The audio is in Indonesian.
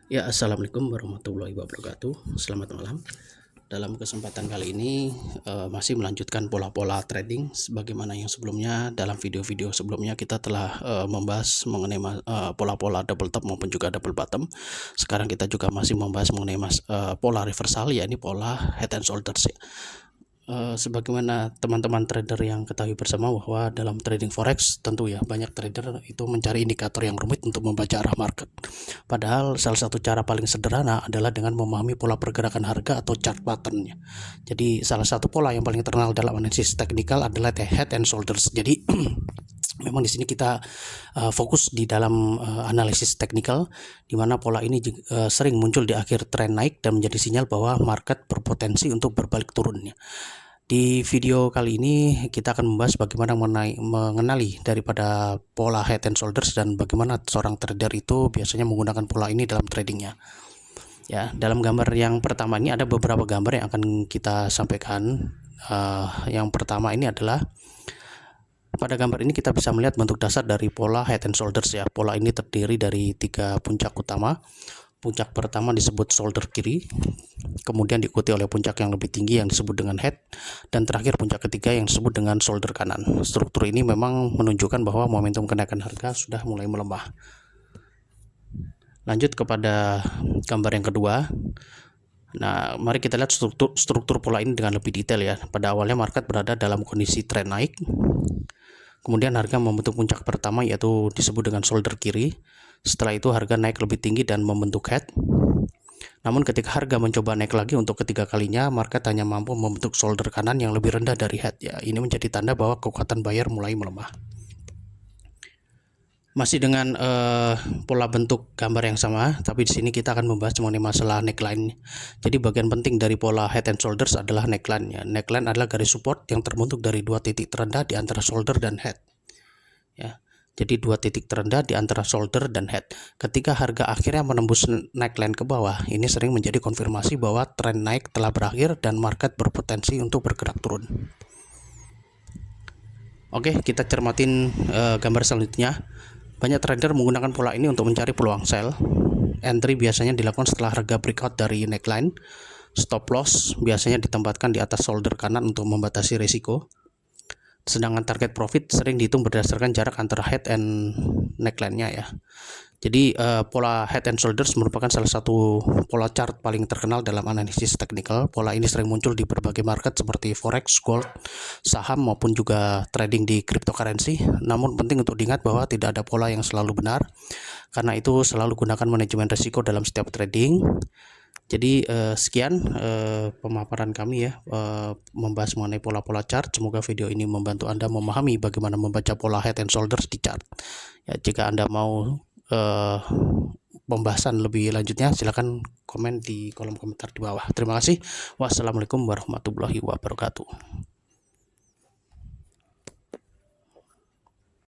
Ya, assalamualaikum warahmatullahi wabarakatuh. Selamat malam. Dalam kesempatan kali ini masih melanjutkan pola-pola trading sebagaimana yang sebelumnya. Dalam video-video sebelumnya kita telah membahas mengenai pola-pola double top maupun juga double bottom. Sekarang kita juga masih membahas mengenai pola reversal, yakni pola head and shoulders ya. Sebagaimana teman-teman trader yang ketahui bersama bahwa dalam trading forex tentu ya banyak trader itu mencari indikator yang rumit untuk membaca arah market. Padahal salah satu cara paling sederhana adalah dengan memahami pola pergerakan harga atau chart patternnya. Jadi salah satu pola yang paling terkenal dalam analisis teknikal adalah head and shoulders. Jadi memang di sini kita fokus di dalam analisis teknikal, di mana pola ini sering muncul di akhir tren naik dan menjadi sinyal bahwa market berpotensi untuk berbalik turunnya. Di video kali ini kita akan membahas bagaimana mengenali daripada pola head and shoulders dan bagaimana seorang trader itu biasanya menggunakan pola ini dalam tradingnya. Ya, dalam gambar yang pertama ini ada beberapa gambar yang akan kita sampaikan. Yang pertama ini adalah pada gambar ini kita bisa melihat bentuk dasar dari pola head and shoulders ya. Pola ini terdiri dari 3 puncak utama. Puncak pertama disebut shoulder kiri, kemudian diikuti oleh puncak yang lebih tinggi yang disebut dengan head, dan terakhir puncak ketiga yang disebut dengan shoulder kanan. Struktur ini memang menunjukkan bahwa momentum kenaikan harga sudah mulai melemah. Lanjut kepada gambar yang kedua. Nah, mari kita lihat struktur pola ini dengan lebih detail ya. Pada awalnya market berada dalam kondisi tren naik. Kemudian harga membentuk puncak pertama yaitu disebut dengan shoulder kiri. Setelah itu harga naik lebih tinggi dan membentuk head. Namun ketika harga mencoba naik lagi untuk ketiga kalinya, market hanya mampu membentuk shoulder kanan yang lebih rendah dari head ya. Ini menjadi tanda bahwa kekuatan buyer mulai melemah. Masih dengan pola bentuk gambar yang sama, tapi di sini kita akan membahas mengenai masalah neckline. Jadi bagian penting dari pola head and shoulders adalah neckline ya. Neckline adalah garis support yang terbentuk dari 2 titik terendah di antara shoulder dan head. Ya. Jadi 2 titik terendah di antara shoulder dan head. Ketika harga akhirnya menembus neckline ke bawah, ini sering menjadi konfirmasi bahwa tren naik telah berakhir dan market berpotensi untuk bergerak turun. Oke, kita cermatin gambar selanjutnya. Banyak trader menggunakan pola ini untuk mencari peluang sell. Entry biasanya dilakukan setelah harga breakout dari neckline. Stop loss biasanya ditempatkan di atas shoulder kanan untuk membatasi risiko. Sedangkan target profit sering dihitung berdasarkan jarak antara head and neckline-nya ya. Jadi pola head and shoulders merupakan salah satu pola chart paling terkenal dalam analisis teknikal. Pola ini sering muncul di berbagai market seperti forex, gold, saham maupun juga trading di cryptocurrency. Namun penting untuk diingat bahwa tidak ada pola yang selalu benar. Karena itu selalu gunakan manajemen risiko dalam setiap trading. Jadi sekian pemaparan kami ya, membahas mengenai pola-pola chart. Semoga video ini membantu Anda memahami bagaimana membaca pola head and shoulders di chart. Ya, jika Anda mau pembahasan lebih lanjutnya, silakan komen di kolom komentar di bawah. Terima kasih. Wassalamualaikum warahmatullahi wabarakatuh.